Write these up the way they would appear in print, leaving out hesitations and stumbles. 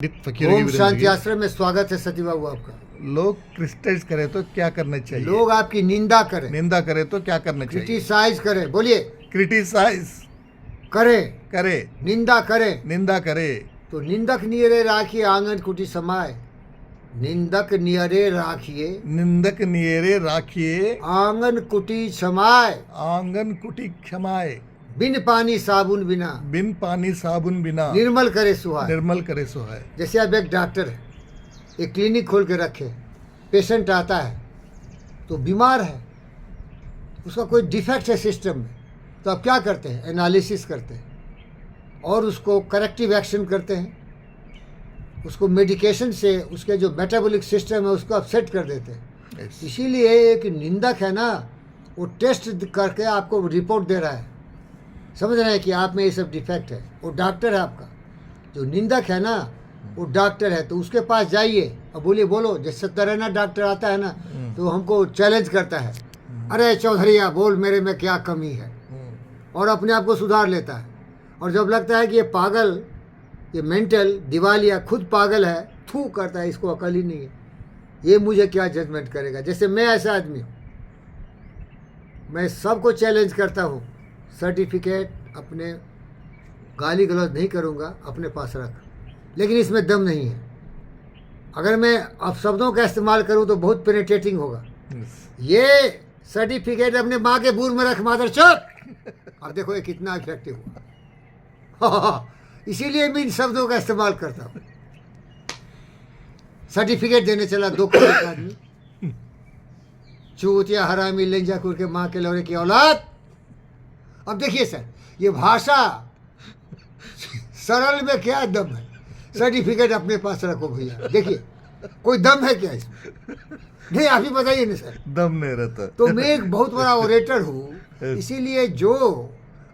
फकीर ओम की शांति जिंदगी। आश्रम में स्वागत है सती बाबू आपका। लोग क्रिटिसाइज करे तो क्या करना चाहिए? लोग आपकी निंदा करें, निंदा करे तो क्या करना चाहिए? क्रिटिसाइज करें, बोलिए क्रिटिसाइज करें, करे, निंदा करें निंदा करे तो निंदक नियरे राखिए आंगन कुटी समाए। निंदक नियरे राखिए निंदक नियरे राखिए आंगन कुटी समाए। आंगन कुटी क्षमाए। बिन पानी साबुन बिना बिन पानी साबुन बिना निर्मल करे सुहाए। निर्मल करे सुहाए। जैसे आप एक डॉक्टर है, एक क्लिनिक खोल के रखे, पेशेंट आता है तो बीमार है, उसका कोई डिफेक्ट है सिस्टम में, तो आप क्या करते हैं? एनालिसिस करते हैं और उसको करेक्टिव एक्शन करते हैं, उसको मेडिकेशन से उसके जो मेटाबॉलिक सिस्टम है उसको आप सेट कर देते हैं। Yes. इसीलिए एक निंदक है ना, वो टेस्ट करके आपको रिपोर्ट दे रहा है, समझ रहे हैं कि आप में ये सब डिफेक्ट है। वो डॉक्टर है आपका। जो निंदक है ना वो डॉक्टर है, तो उसके पास जाइए और बोलिए, बोलो। जैसे सत्यनारायण डॉक्टर आता है ना तो हमको चैलेंज करता है, अरे चौधरीया बोल मेरे में क्या कमी है, और अपने आप को सुधार लेता है। और जब लगता है कि ये पागल, ये मेंटल दिवालिया खुद पागल है, थू करता है, इसको अकल ही नहीं है, ये मुझे क्या जजमेंट करेगा। जैसे मैं ऐसा आदमी हूँ, मैं सबको चैलेंज करता हूँ। सर्टिफिकेट अपने गाली गलौज नहीं करूँगा, अपने पास रख, लेकिन इसमें दम नहीं है। अगर मैं अब शब्दों का इस्तेमाल करूँ तो बहुत पेनिट्रेटिंग होगा। ये सर्टिफिकेट अपने माँ के बूर में रख, मादर चौथ। अब देखो ये कितना इफेक्टिव हुआ। इसीलिए मैं इन शब्दों का इस्तेमाल करता हूँ। सर्टिफिकेट देने चला 2 करोड़ का आदमी, चूतिया हरामी लेंजाकुर के माँ के लौरे की औलाद। अब देखिए सर, ये भाषा सरल में क्या दम है? सर्टिफिकेट अपने पास रखो भैया, देखिए कोई दम है क्या इसमें? नहीं, आप ही बताइए ना सर। दम नहीं रहता। तो मैं एक बहुत बड़ा ओरेटर हूँ, इसीलिए जो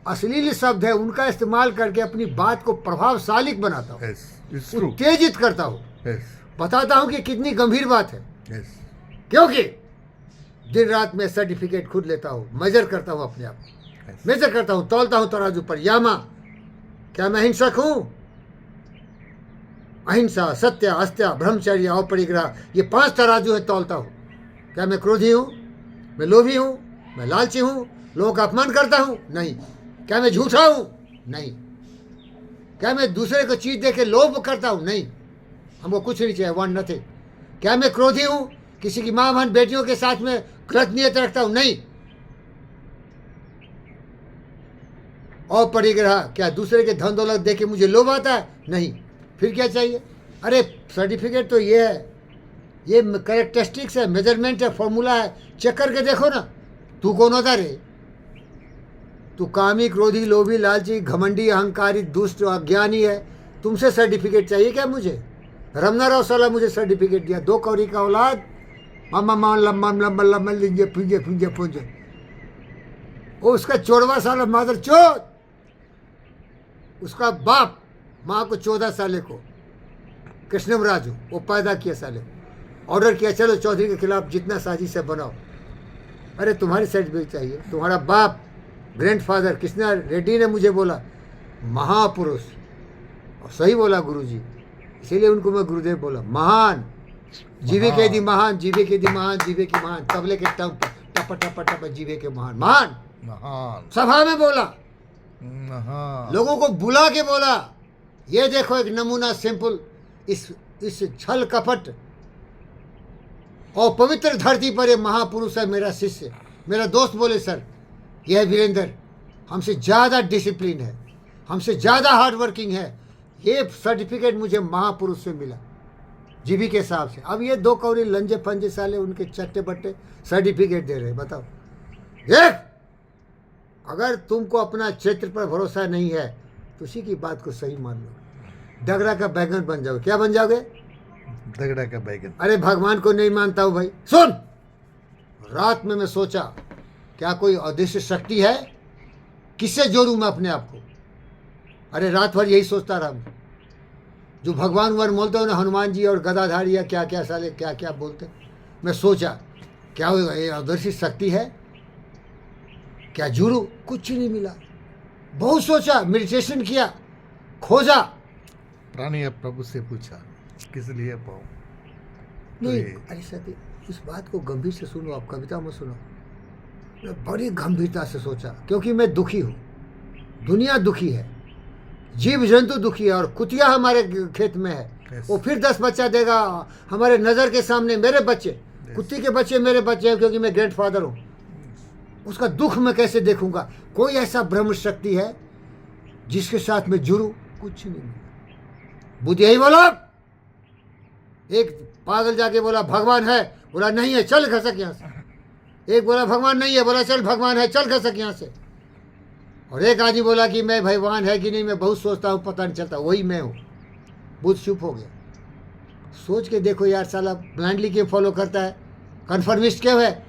अश्लील शब्द है उनका इस्तेमाल करके अपनी बात को प्रभावशाली बनाता हूँ, Yes, it's true. उत्तेजित करता हूँ, Yes, बताता हूँ कि कितनी गंभीर बात है। yes. क्योंकि दिन रात में सर्टिफिकेट खुद लेता हूँ, मेजर करता हूँ अपने आप को, मेजर करता हूँ, तौलता हूँ तराजू पर। यामा, क्या मैं हिंसक हूँ? अहिंसा, सत्य, अस्त्य, ब्रह्मचर्य और परिग्रह, ये 5 तराजू है, तौलता हूँ। क्या मैं क्रोधी हूँ? मैं लोभी हूँ? मैं लालची हूँ? लोगों का अपमान करता हूँ? नहीं। क्या मैं झूठा हूँ? नहीं। क्या मैं दूसरे को चीज दे के लोभ करता हूँ? नहीं। हमको कुछ नहीं चाहिए, वांट नथिंग। क्या मैं क्रोधी हूँ? किसी की माँ बहन बेटियों के साथ में गलत नियत रखता हूँ? नहीं। और परिग्रह, क्या दूसरे के धन दौलत दे के मुझे लोभ आता है? नहीं। फिर क्या चाहिए? अरे सर्टिफिकेट तो ये है, ये कैरेक्टरिस्टिक्स है, मेजरमेंट है, फॉर्मूला है, चेक करके देखो ना। तू कौन होता रे? तू कामी, क्रोधी, लोभी, लालची, घमंडी, अहंकारी, दुष्ट, अज्ञानी है। तुमसे सर्टिफिकेट चाहिए क्या मुझे? रमना राव साला मुझे सर्टिफिकेट दिया, 2 कौड़ी का औलाद, मामा मान लम्बा लम्बा लम्बा लिंजे फिंजे फिंजे फुंजे। वो उसका चोरवा साला मादर चोद, उसका बाप माँ को 14 साले को कृष्णम राजू वो पैदा किया साले, ऑर्डर किया चलो चौधरी के खिलाफ जितना साजिश है बनाओ। अरे तुम्हारी सर्टिफिकेट चाहिए? तुम्हारा बाप ग्रैंडफादर कृष्णा रेड्डी ने मुझे बोला महापुरुष, और सही बोला गुरुजी, इसीलिए उनको मैं गुरुदेव बोला। महान जीवे के दी महान, जीवे के दी महान, जीवे की महान, तबले के टप टप टप टप जीवे के महान, महान महान सभा में बोला, महान लोगों को बुला के बोला, ये देखो एक नमूना सिंपल इस छल कपट और पवित्र धरती पर ये महापुरुष है, मेरा शिष्य। मेरा दोस्त बोले सर यह है वीरेंद्र, हमसे ज़्यादा डिसिप्लिन है, हमसे ज़्यादा हार्ड वर्किंग है, ये सर्टिफिकेट मुझे महापुरुष से मिला जीवी के हिसाब से। अब ये 2 कौड़ी लंजे फंजे साले उनके चट्टे बट्टे सर्टिफिकेट दे रहे, बताओ। देख, अगर तुमको अपना क्षेत्र पर भरोसा नहीं है तो उसी की बात को सही मान लो, डगरा का बैगन बन जाओगे। क्या बन जाओगे? दगड़ा का बैगन। अरे भगवान को नहीं मानता हूँ भाई। सुन, रात में मैं सोचा क्या कोई अदृश्य शक्ति है, किससे जोड़ूं मैं अपने आप को? अरे रात भर यही सोचता रहा मैं। जो भगवान वर बोलते हो ना, हनुमान जी और गदाधारी या क्या क्या साले क्या क्या बोलते, मैं सोचा क्या ये अदृश्य शक्ति है क्या? जुड़ू, कुछ नहीं मिला। बहुत सोचा, मेडिटेशन किया, खोजा, प्राणी प्रभु से पूछा किस लिए पाऊं? नहीं ये- अरे सती, इस बात को गंभीर से सुनो, आप कविता में सुनो। मैं बड़ी गंभीरता से सोचा, क्योंकि मैं दुखी हूँ, दुनिया दुखी है, जीव जंतु दुखी है, और कुतिया हमारे खेत में है। Yes. वो फिर 10 बच्चा देगा हमारे नज़र के सामने, मेरे बच्चे, कुत्ती के बच्चे मेरे बच्चे हैं, क्योंकि मैं ग्रैंडफादर हूँ। उसका दुख मैं कैसे देखूंगा? कोई ऐसा ब्रह्म शक्ति है जिसके साथ मैं जुड़ूं? कुछ नहीं। बुद्ध यही बोला। एक पागल जाके बोला भगवान है, बोला नहीं है, चल खसक यहाँ से। एक बोला भगवान नहीं है, बोला चल भगवान है, चल खसक यहाँ से। और एक आदमी बोला कि मैं भगवान है कि नहीं, मैं बहुत सोचता हूँ, पता नहीं चलता, वही मैं हूँ। बुद्ध चुप हो गया। सोच के देखो यार, साला ब्लाइंडली क्यों फॉलो करता है? कन्फर्मिस्ट क्यों है?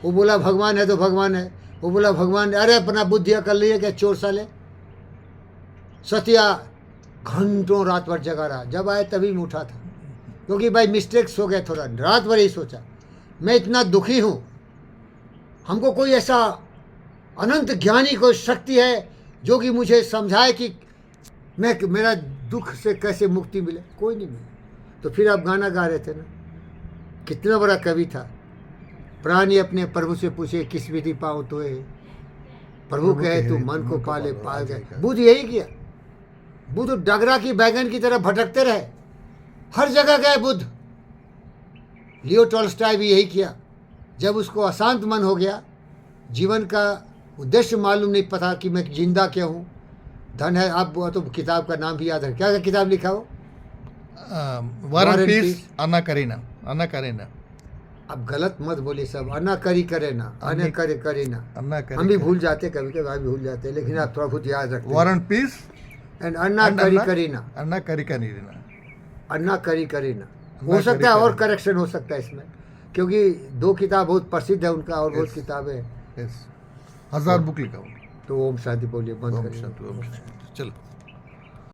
वो बोला भगवान है तो भगवान है, वो बोला भगवान, अरे अपना बुद्धि अकल नहीं है क्या चोर साले? सत्या घंटों रात भर जगा रहा, जब आए तभी मैं उठा था, क्योंकि भाई मिस्टेक्स हो गए, थोड़ा रात भर ही सोचा। मैं इतना दुखी हूँ, हमको कोई ऐसा अनंत ज्ञानी कोई शक्ति है जो कि मुझे समझाए कि मैं मेरा दुख से कैसे मुक्ति मिले? कोई नहीं मिला। तो फिर आप गाना गा रहे थे ना, कितना बड़ा कवि था। प्राणी अपने प्रभु से पूछे किस विधि पाऊँ तो प्रभु कहे तू मन को पाले पा गए। बुद्ध यही किया। बुद्ध डगरा की बैगन की तरह भटकते रहे, हर जगह गए बुद्ध। लियो टॉल्स्टॉय भी यही किया। जब उसको अशांत मन हो गया, जीवन का उद्देश्य मालूम नहीं पता कि मैं जिंदा क्या हूँ, धन है। आप वो तो किताब का नाम भी याद है, क्या किताब लिखा हो? War War and and peace, Peace। Anna Karenina, Anna Karenina, अब गलत मत बोले सब, अना करी करे ना, अने करे करे ना। अन्ना हम भी करी, भूल जाते, कभी कभी भी भूल जाते, लेकिन आप थोड़ा बहुत याद रखते वार हैं। एंड पीस, एंड अन्ना करी करी ना, अन्ना करी का नीरिना। अन्ना करी करी ना। अन्ना हो सकता है करी और करी। करेक्शन हो सकता है इसमें, क्योंकि 2 किताब बहुत प्रसिद्ध है उनका, और बहुत Yes. किताबें हैं। यस, 1000 बुक लिखा हुआ। तो ओम शांति बोलिए, बंद ओम करिए। शांति, ओम शांति। चलो।